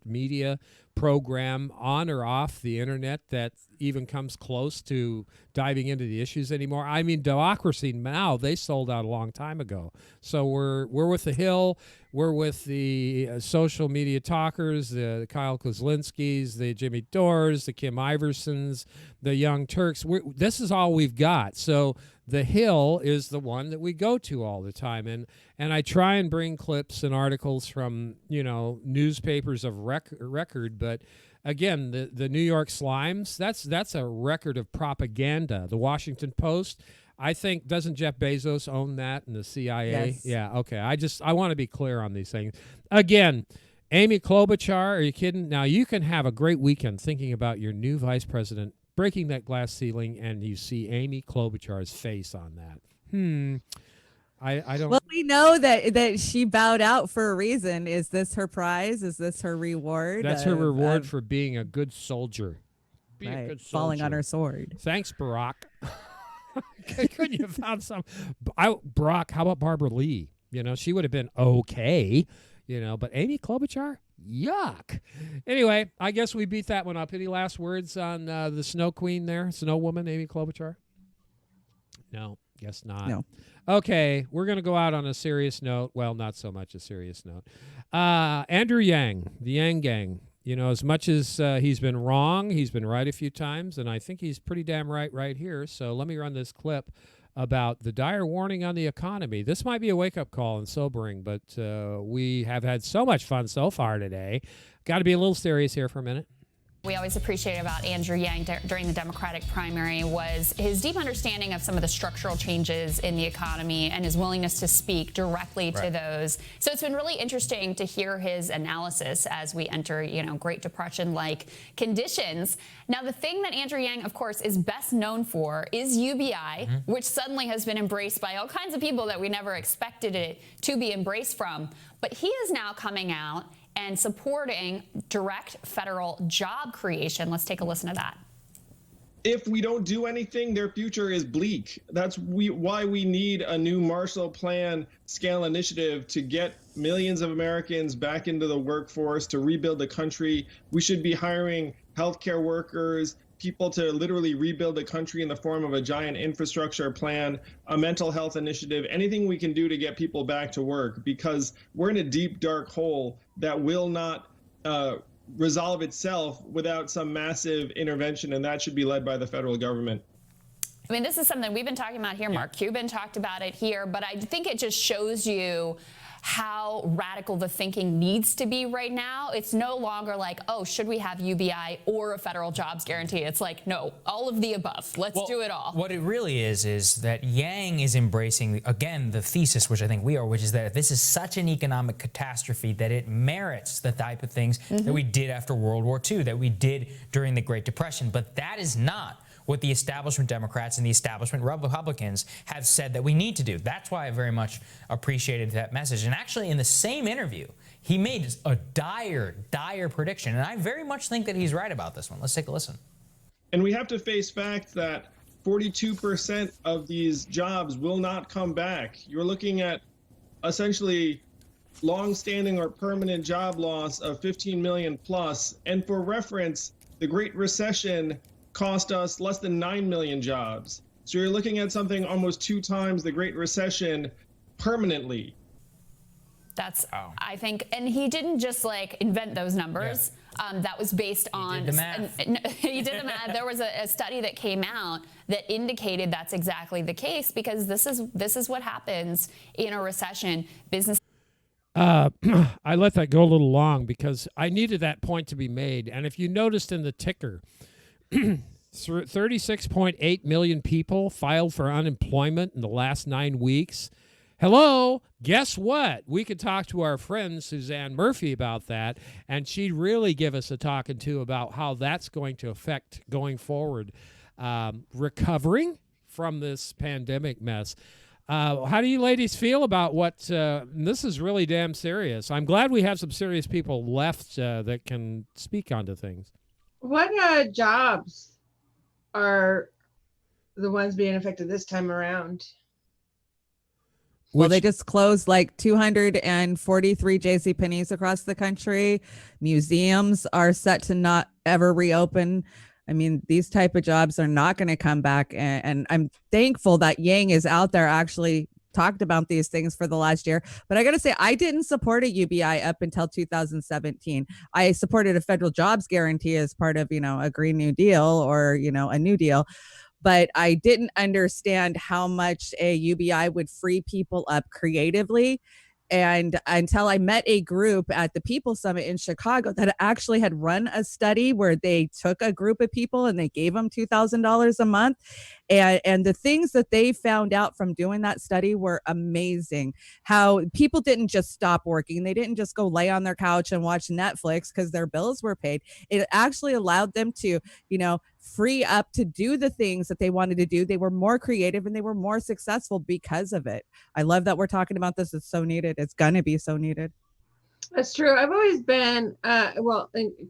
media program on or off the internet that even comes close to diving into the issues anymore? I mean, Democracy Now! They sold out a long time ago. So we're with the Hill. We're with the social media talkers, the Kyle Kozlinskis, the Jimmy Dores, the Kim Iversons, the Young Turks. This is all we've got. So the Hill is the one that we go to all the time. And I try and bring clips and articles from, newspapers of record. But again, the New York Slimes, that's a record of propaganda. The Washington Post, I think, doesn't Jeff Bezos own that and the CIA? Yes. Yeah, okay. I want to be clear on these things. Again, Amy Klobuchar, are you kidding? Now, you can have a great weekend thinking about your new vice president breaking that glass ceiling, and you see Amy Klobuchar's face on that. I don't... Well, we know that she bowed out for a reason. Is this her prize? Is this her reward? That's her reward for being a good soldier. Be a right, good soldier. falling on her sword. Thanks, Barack. Couldn't you have found some? Barack, how about Barbara Lee? She would have been okay, but Amy Klobuchar? Yuck. Anyway, I guess we beat that one up. Any last words on the Snow Queen there? Snow Woman, Amy Klobuchar? No, guess not. No. Okay, we're going to go out on a serious note. Well, not so much a serious note. Andrew Yang, the Yang Gang. As much as he's been wrong, he's been right a few times, and I think he's pretty damn right here. So let me run this clip about the dire warning on the economy. This might be a wake-up call and sobering, but we have had so much fun so far today. Got to be a little serious here for a minute. We always appreciate about Andrew Yang during the Democratic primary was his deep understanding of some of the structural changes in the economy and his willingness to speak directly to those. So it's been really interesting to hear his analysis as we enter, Great Depression-like conditions. Now, the thing that Andrew Yang, of course, is best known for is UBI, which suddenly has been embraced by all kinds of people that we never expected it to be embraced from. But he is now coming out and supporting direct federal job creation. Let's take a listen to that. If we don't do anything, their future is bleak. That's why we need a new Marshall Plan scale initiative to get millions of Americans back into the workforce, to rebuild the country. We should be hiring healthcare workers, people to literally rebuild the country in the form of a giant infrastructure plan, a mental health initiative, anything we can do to get people back to work, because we're in a deep, dark hole that will not resolve itself without some massive intervention, and that should be led by the federal government. I mean, this is something we've been talking about here. Mark Cuban talked about it here, but I think it just shows you how radical the thinking needs to be right now. It's no longer like, oh, should we have UBI or a federal jobs guarantee? It's like, no, all of the above. Let's do it all. What it really is that Yang is embracing, again, the thesis, which I think we are, which is that this is such an economic catastrophe that it merits the type of things that we did after World War II, that we did during the Great Depression. But that is not what the establishment Democrats and the establishment Republicans have said that we need to do. That's why I very much appreciated that message. And actually, in the same interview, he made a dire prediction. And I very much think that he's right about this one. Let's take a listen. And we have to face facts that 42% of these jobs will not come back. You're looking at essentially long-standing or permanent job loss of 15 million plus. And for reference, the Great Recession cost us less than 9 million jobs. So you're looking at something almost 2 times the Great Recession permanently. That's, I think, and he didn't just like invent those numbers. That was based on, he did the math. He did the math. There was a study that came out that indicated that's exactly the case, because this is what happens in a recession. Business. I let that go a little long because I needed that point to be made. And if you noticed in the ticker, 36.8 million people filed for unemployment in the last 9 weeks. Hello, guess what? We could talk to our friend Suzanne Murphy about that, and she'd really give us a talking to about how that's going to affect going forward, recovering from this pandemic mess. How do you ladies feel about what this is really damn serious? I'm glad we have some serious people left that can speak onto things. What jobs are the ones being affected this time around? Well, they just closed like 243 JCPenney's across the country. Museums are set to not ever reopen. I mean, these type of jobs are not going to come back. And I'm thankful that Yang is out there actually talked about these things for the last year. But I got to say, I didn't support a UBI up until 2017. I supported a federal jobs guarantee as part of, a Green New Deal or, a New Deal. But I didn't understand how much a UBI would free people up creatively. And until I met a group at the People Summit in Chicago that actually had run a study where they took a group of people and they gave them $2,000 a month. And the things that they found out from doing that study were amazing. How people didn't just stop working. They didn't just go lay on their couch and watch Netflix because their bills were paid. It actually allowed them to, free up to do the things that they wanted to do. They were more creative and they were more successful because of it. I love that we're talking about this. It's so needed. It's going to be so needed. That's true. I've always been,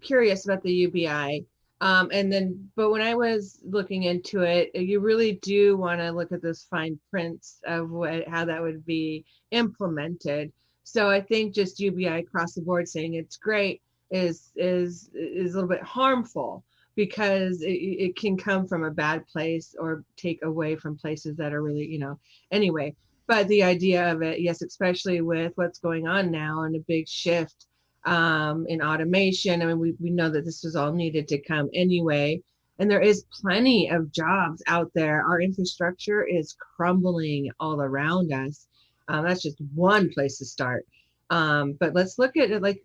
curious about the UBI. But when I was looking into it, you really do want to look at those fine prints of how that would be implemented. So I think just UBI across the board saying it's great is a little bit harmful, because it can come from a bad place or take away from places that are really, anyway. But the idea of it, yes, especially with what's going on now and a big shift in automation. I mean, we know that this was all needed to come anyway. And there is plenty of jobs out there. Our infrastructure is crumbling all around us. That's just one place to start. But let's look at it like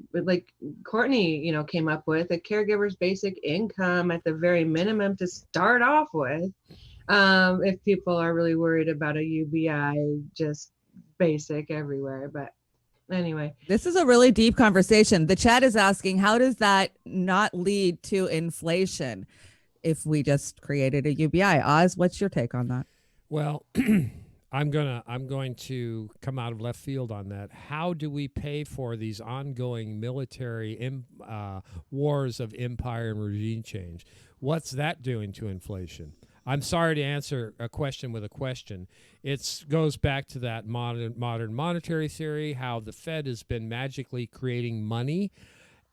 Courtney, came up with a caregiver's basic income at the very minimum to start off with. If people are really worried about a UBI, just basic everywhere. But anyway, this is a really deep conversation. The chat is asking, how does that not lead to inflation if we just created a UBI? Oz, what's your take on that? Well, I'm going to come out of left field on that. How do we pay for these ongoing military wars of empire and regime change? What's that doing to inflation? I'm sorry to answer a question with a question. It goes back to that modern monetary theory, how the Fed has been magically creating money,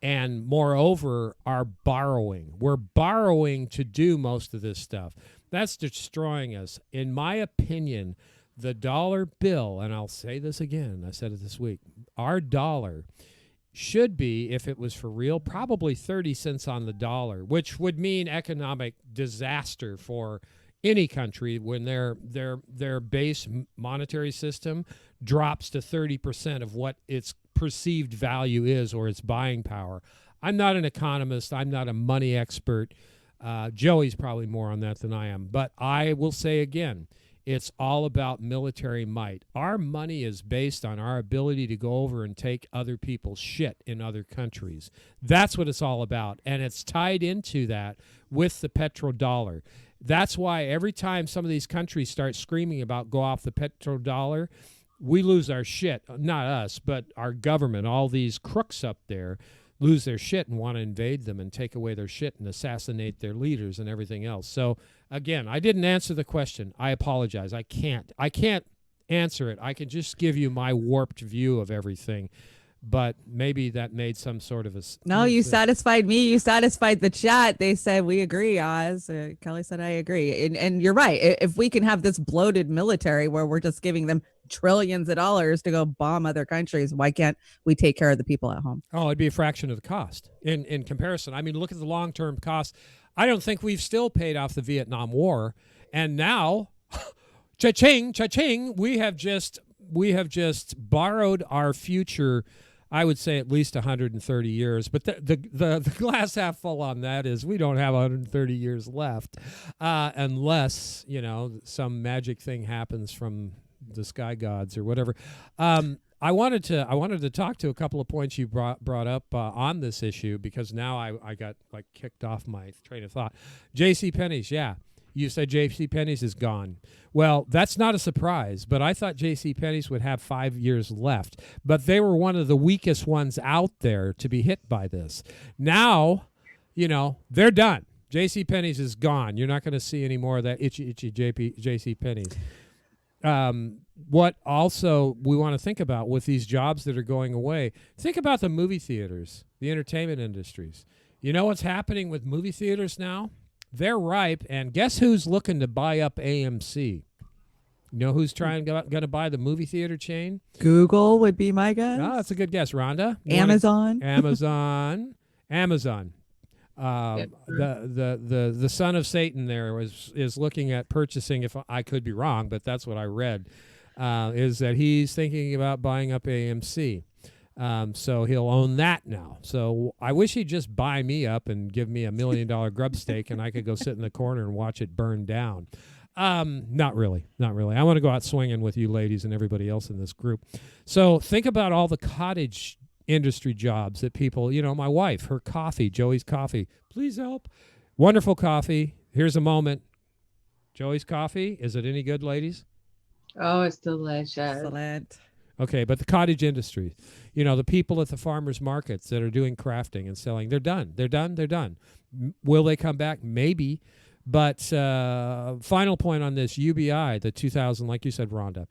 and moreover, are borrowing. We're borrowing to do most of this stuff. That's destroying us. In my opinion, the dollar bill, and I'll say this again, I said it this week, our dollar should be, if it was for real, probably 30 cents on the dollar, which would mean economic disaster for any country, when their base monetary system drops to 30% of what its perceived value is or its buying power. I'm not an economist. I'm not a money expert. Joey's probably more on that than I am. But I will say again, it's all about military might. Our money is based on our ability to go over and take other people's shit in other countries. That's what it's all about. And it's tied into that with the petrodollar. That's why every time some of these countries start screaming about go off the petrodollar, we lose our shit. Not us, but our government, all these crooks up there lose their shit and want to invade them and take away their shit and assassinate their leaders and everything else. So again, I didn't answer the question. I apologize. I can't answer it. I can just give you my warped view of everything. But maybe that made some sort of a... No, you satisfied me. You satisfied the chat. They said, we agree, Oz. Kelly said, I agree. And you're right. If we can have this bloated military where we're just giving them trillions of dollars to go bomb other countries, why can't we take care of the people at home? Oh, it'd be a fraction of the cost in comparison. I mean, look at the long-term cost. I don't think we've still paid off the Vietnam War. And now, cha-ching, cha-ching, we have just borrowed our future, I would say at least 130 years. But the glass half full on that is we don't have 130 years left unless, some magic thing happens from the sky gods or whatever. I wanted to talk to a couple of points you brought up on this issue, because now I got kicked off my train of thought. JCPenney's, yeah. You said JCPenney's is gone. Well, that's not a surprise, but I thought JCPenney's would have 5 years left. But they were one of the weakest ones out there to be hit by this. Now, they're done. JCPenney's is gone. You're not going to see any more of that itchy JCPenney's. What also we want to think about with these jobs that are going away, think about the movie theaters, the entertainment industries. You know what's happening with movie theaters now? They're ripe, and guess who's looking to buy up AMC? You know who's going to buy the movie theater chain? Google would be my guess. Oh, that's a good guess, Rhonda. Amazon. Amazon. The son of Satan there is looking at purchasing, if I could be wrong, but that's what I read, is that he's thinking about buying up AMC. So he'll own that now. So I wish he'd just buy me up and give me $1 million grub stake and I could go sit in the corner and watch it burn down. Not really. I want to go out swinging with you ladies and everybody else in this group. So think about all the cottage industry jobs that people, my wife, her coffee, Joey's Coffee, please help. Wonderful coffee. Here's a moment. Joey's Coffee, is it any good, ladies? Oh, it's delicious. Excellent. Okay, but the cottage industry, the people at the farmers markets that are doing crafting and selling, they're done. Will they come back? Maybe. But final point on this, UBI, the 2,000, like you said, Rhonda,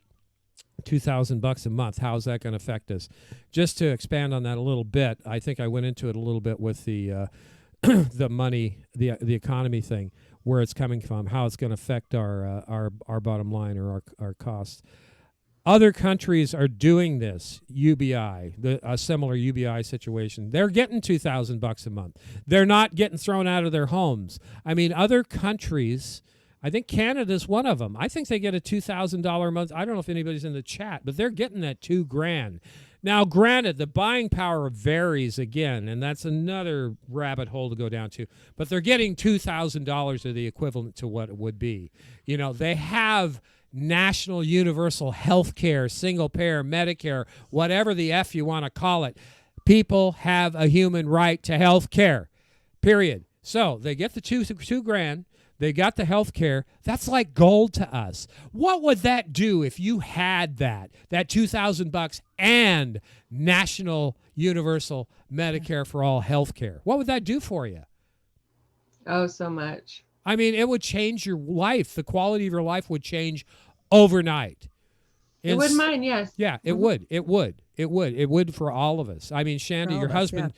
$2,000 a month. How's that going to affect us? Just to expand on that a little bit, I think I went into it a little bit with the the money, the economy thing, where it's coming from, how it's going to affect our bottom line or our costs. Other countries are doing this, UBI, a similar UBI situation. They're getting $2,000 a month. They're not getting thrown out of their homes. I mean, other countries, I think Canada's one of them. I think they get a $2,000 a month. I don't know if anybody's in the chat, but they're getting that $2,000. Now, granted, the buying power varies again, and that's another rabbit hole to go down to. But they're getting $2,000 or the equivalent to what it would be. They have national universal health care, single payer, Medicare, whatever the F you want to call it. People have a human right to health care, period. So they get the $2,000. They got the health care. That's like gold to us. What would that do if you had that $2,000 and national universal Medicare for all health care? What would that do for you? Oh, so much. I mean, it would change your life. The quality of your life would change overnight. It would mine, yes. Yeah, it would. It would for all of us. I mean, Shandy, your husband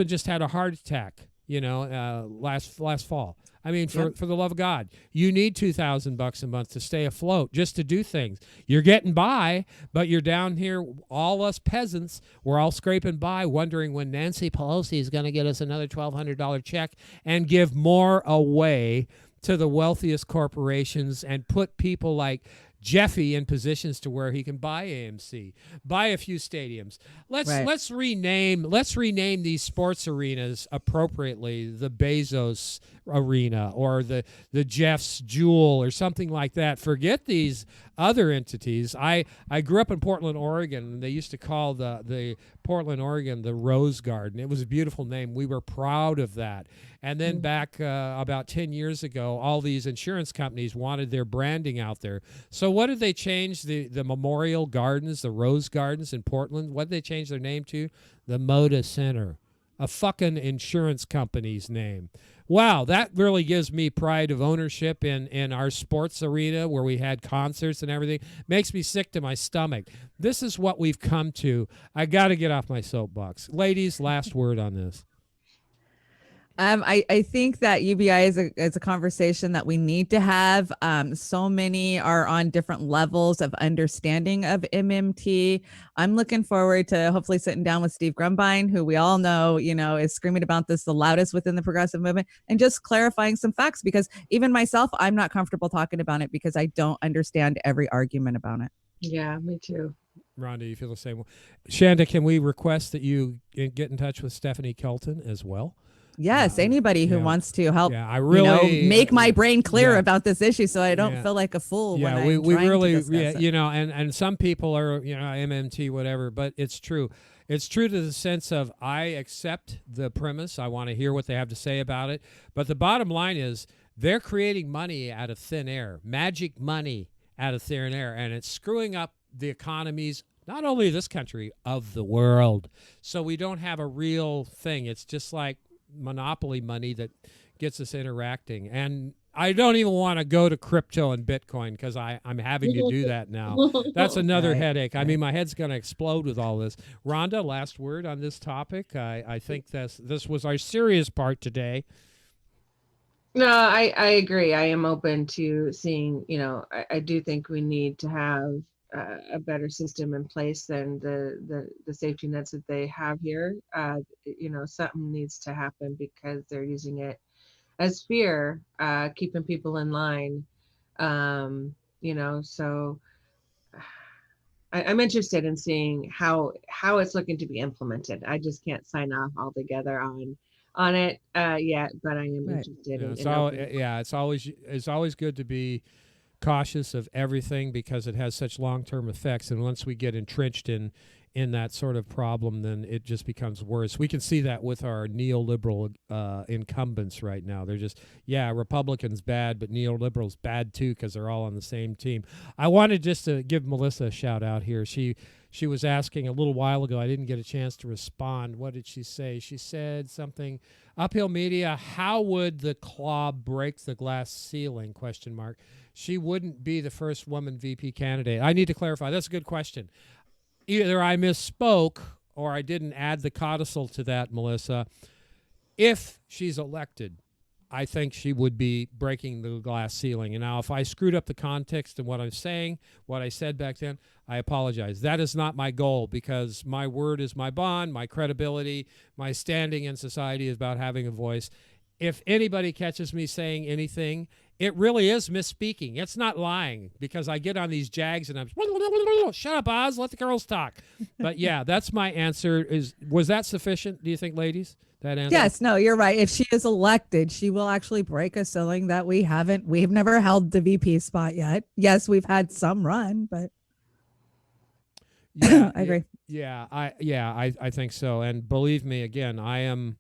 just had a heart attack, last fall. I mean, for the love of God, you need $2,000 a month to stay afloat, just to do things. You're getting by, but you're down here, all us peasants, we're all scraping by, wondering when Nancy Pelosi is going to get us another $1,200 check and give more away to the wealthiest corporations and put people like Jeffy in positions to where he can buy AMC, buy a few stadiums. Let's rename these sports arenas appropriately. The Bezos Arena or the Jeff's Jewel or something like that. Forget these other entities. I grew up in Portland, Oregon, and they used to call the Portland, Oregon, the Rose Garden. It was a beautiful name. We were proud of that. And then back about 10 years ago, all these insurance companies wanted their branding out there. So what did they change? The Memorial Gardens, the Rose Gardens in Portland, what did they change their name to? The Moda Center, a fucking insurance company's name. Wow, that really gives me pride of ownership in our sports arena where we had concerts and everything. Makes me sick to my stomach. This is what we've come to. I got to get off my soapbox. Ladies, last word on this. I think that UBI is a conversation that we need to have. So many are on different levels of understanding of MMT. I'm looking forward to hopefully sitting down with Steve Grumbine, who we all know, is screaming about this the loudest within the progressive movement, and just clarifying some facts, because even myself, I'm not comfortable talking about it because I don't understand every argument about it. Yeah, me too. Rhonda, you feel the same way? Shanda, can we request that you get in touch with Stephanie Kelton as well? Yes, anybody who wants to help, I really make my brain clear about this issue, so I don't feel like a fool. Yeah, when we I'm really, to discuss it. and some people are, MMT, whatever, but it's true. It's true to the sense of I accept the premise. I want to hear what they have to say about it. But the bottom line is they're creating money out of thin air, magic money out of thin air, and it's screwing up the economies, not only this country, of the world. So we don't have a real thing. It's just like monopoly money that gets us interacting. And I don't even want to go to crypto and Bitcoin because I'm having to do that now. That's another headache. I mean, my head's going to explode with all this. Rhonda, last word on this topic. I think this was our serious part today. No, I agree. I am open to seeing, I do think we need to have a better system in place than the safety nets that they have here. Something needs to happen because they're using it as fear, keeping people in line. So I'm interested in seeing how it's looking to be implemented. I just can't sign off altogether on it yet, but I am interested it's always good to be cautious of everything because it has such long-term effects, and once we get entrenched in that sort of problem, then it just becomes worse. We can see that with our neoliberal incumbents right now. They're just, Republicans bad, but neoliberals bad too because they're all on the same team. I wanted just to give Melissa a shout out here. She was asking a little while ago. I didn't get a chance to respond. What did she say? She said something, uphill media, how would the club break the glass ceiling, ? She wouldn't be the first woman VP candidate. I need to clarify. That's a good question. Either I misspoke or I didn't add the codicil to that, Melissa. If she's elected, I think she would be breaking the glass ceiling. And now if I screwed up the context of what I'm saying, what I said back then, I apologize. That is not my goal because my word is my bond, my credibility, my standing in society is about having a voice. If anybody catches me saying anything, it really is misspeaking. It's not lying because I get on these jags and I'm shut up, Oz, let the girls talk. But that's my answer. Was that sufficient, do you think, ladies? That answer? Yes, no, you're right. If she is elected, she will actually break a ceiling that we've never held the VP spot yet. Yes, we've had some run, but I agree. I think so. And believe me, again, I am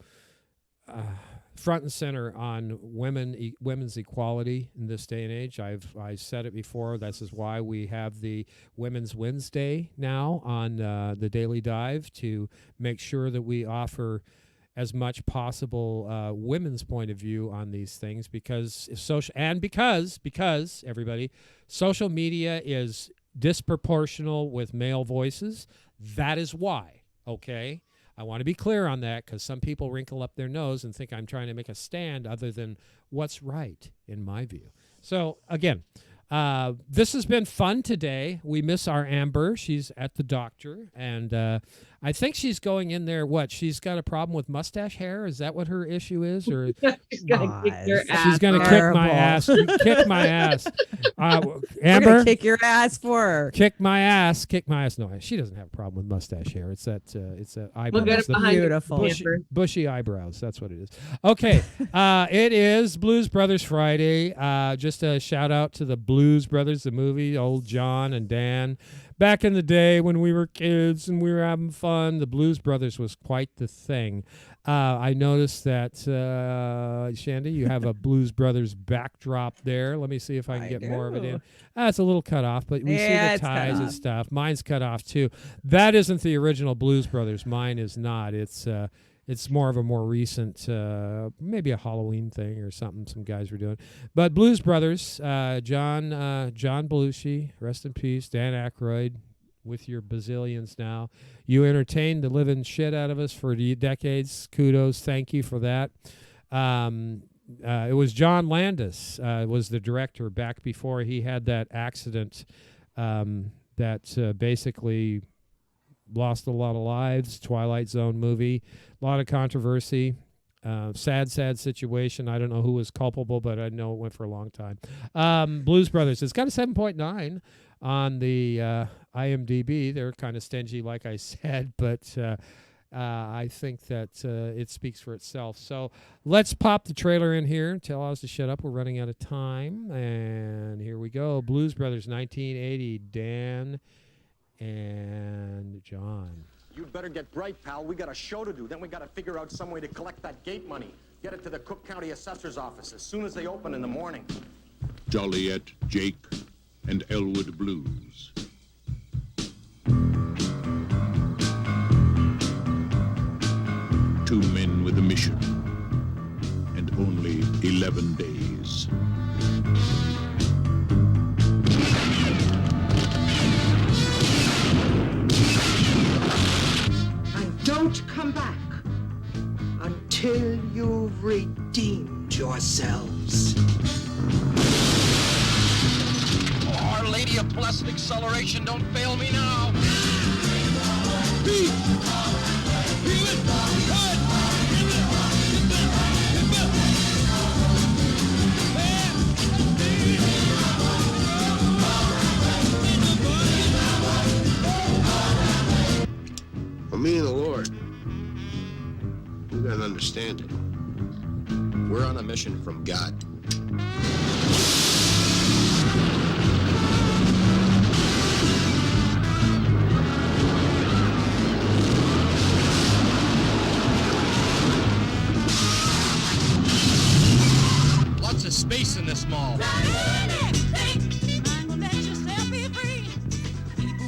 front and center on women's equality in this day and age. I've said it before. This is why we have the Women's Wednesday now on the Daily Dive, to make sure that we offer as much possible women's point of view on these things, because everybody, social media is disproportional with male voices. That is why, okay? I want to be clear on that because some people wrinkle up their nose and think I'm trying to make a stand other than what's right in my view. So again, this has been fun today. We miss our Amber. She's at the doctor, and I think she's going in there. What? She's got a problem with mustache hair. Is that what her issue is? Or She's gonna kick your She's ass. she's going to kick my Terrible. ass. Kick my ass. We're Amber, gonna kick your ass for her. kick my ass. Kick my ass. No, she doesn't have a problem with mustache hair. It's that. It's that eyebrows. We'll get it The behind you, Beautiful. Amber. bushy eyebrows. That's what it is. Okay. It is Blues Brothers Friday. Just a shout out to the Blues Brothers, the movie, old John and Dan. Back in the day when we were kids and we were having fun, the Blues Brothers was quite the thing. I noticed that, Shandy, you have a Blues Brothers backdrop there. Let me see if I can I get more of it do. in. It's a little cut off, but we see Yeah, the it's cut ties and off. stuff. Mine's cut off too. That isn't the original Blues Brothers. Mine is not. It's more of a more recent, maybe a Halloween thing or something some guys were doing. But Blues Brothers, John Belushi, rest in peace, Dan Aykroyd, with your bazillions now. You entertained the living shit out of us for decades. Kudos. Thank you for that. It was John Landis was the director back before he had that accident that basically lost a lot of lives. Twilight Zone movie. A lot of controversy. Sad situation. I don't know who was culpable, but I know it went for a long time. Blues Brothers. It's got a 7.9 on the IMDb. They're kind of stingy, like I said, but I think that it speaks for itself. So let's pop the trailer in here. Tell us to shut up. We're running out of time. And here we go. Blues Brothers, 1980. Dan and John. You'd better get bright, pal. We got a show to do. Then we got to figure out some way to collect that gate money. Get it to the Cook County Assessor's office as soon as they open in the morning. Joliet, Jake, and Elwood Blues. Two men with a mission, and only 11 days. And don't come back until you've redeemed yourselves. Our Lady of Blessed Acceleration, don't fail me now. For me and the Lord, we gotta understand it. We're on a mission from God. Lots of space in this mall.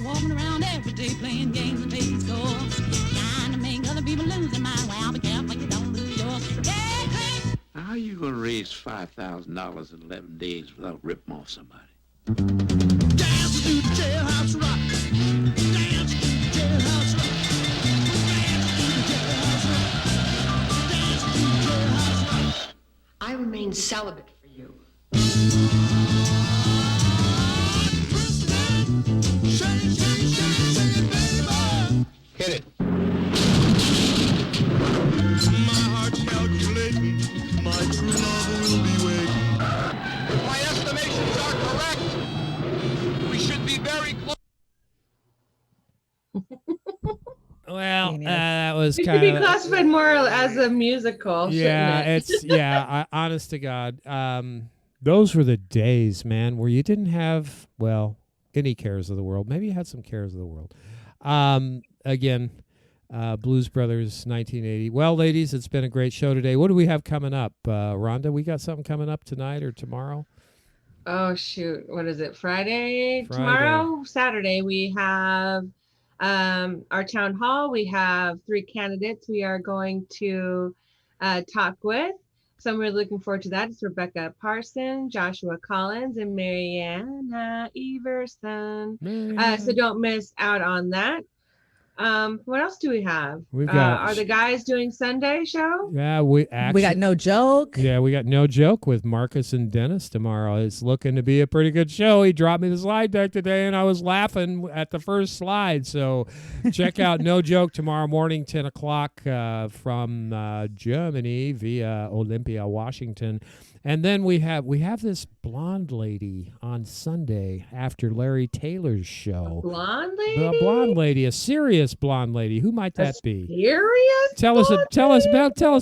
Walking around every day playing games and taking scores. Trying to make other people lose their mind. Well, be careful you don't lose yours. Yeah, click. How are you going to raise $5,000 in 11 days without ripping off somebody? Dance to the jailhouse rock. Dance to the jailhouse rock. Dance to the jailhouse rock. I remain celibate for you. Hit it. My heart's calculating. My true love will be waiting. If my estimations are correct, we should be very close. Well, that was It should kind be of classified more as a musical. yeah. shouldn't it? It's honest to God, those were the days, man, where you didn't have any cares of the world. Maybe you had some cares of the world. Again, Blues Brothers, 1980. Well, ladies, it's been a great show today. What do we have coming up, Rhonda? We got something coming up tonight or tomorrow? Oh shoot, what is it? Friday? Friday. Tomorrow, Saturday, we have our town hall. We have 3 candidates we are going to talk with. So we're looking forward to that. It's Rebecca Parson, Joshua Collins, and Mariana Everson. So don't miss out on that. What else do we have? We've got- Are the guys doing Sunday show? Yeah, we got No Joke. Yeah, we got No Joke with Marcus and Dennis tomorrow. It's looking to be a pretty good show. He dropped me the slide deck today, and I was laughing at the first slide. So check out No Joke tomorrow morning, 10 o'clock from Germany via Olympia, Washington. And then we have this blonde lady on Sunday after Larry Taylor's show. Blonde lady? A blonde lady, a serious blonde lady. Who might that be? Serious? Tell us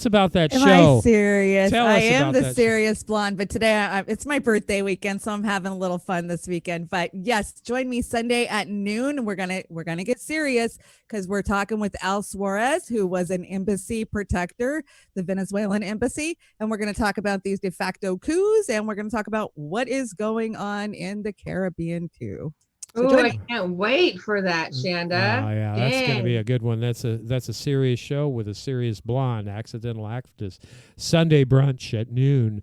about that Am show. I serious? Tell I us am about the that serious blonde, but today it's my birthday weekend, so I'm having a little fun this weekend. But yes, join me Sunday at noon. We're gonna get serious because we're talking with Al Suarez, who was an embassy protector, the Venezuelan embassy, and we're gonna talk about these de facto coups, and we're gonna talk about what is going on in the Caribbean too. So Oh, I can't wait for that, Shanda. Oh yeah, that's going to Dang. be a good one. That's a serious show with a serious blonde, accidental actress. Sunday brunch at noon.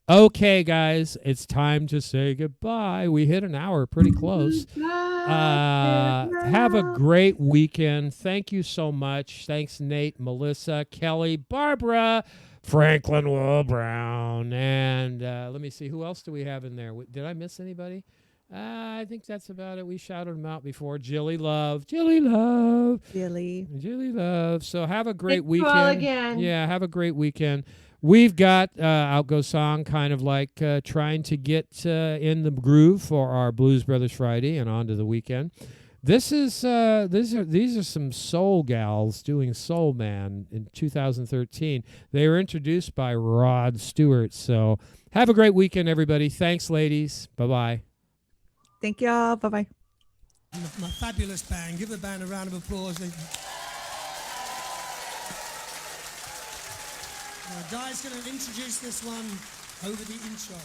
Okay, guys, it's time to say goodbye. We hit an hour, pretty close. Have a great weekend. Thank you so much. Thanks, Nate, Melissa, Kelly, Barbara, Franklin Will Brown, and let me see, who else do we have in there? Did I miss anybody? I think that's about it. We shouted them out before. Jilly Love. So have a great Thank you weekend. all again. Yeah, have a great weekend. We've got Outgo Song kind of like trying to get in the groove for our Blues Brothers Friday and on to the weekend. These are some soul gals doing Soul Man in 2013. They were introduced by Rod Stewart. So have a great weekend, everybody. Thanks, ladies. Bye-bye. Thank y'all. Bye-bye. My fabulous band. Give the band a round of applause. Guy's going to introduce this one over the intro.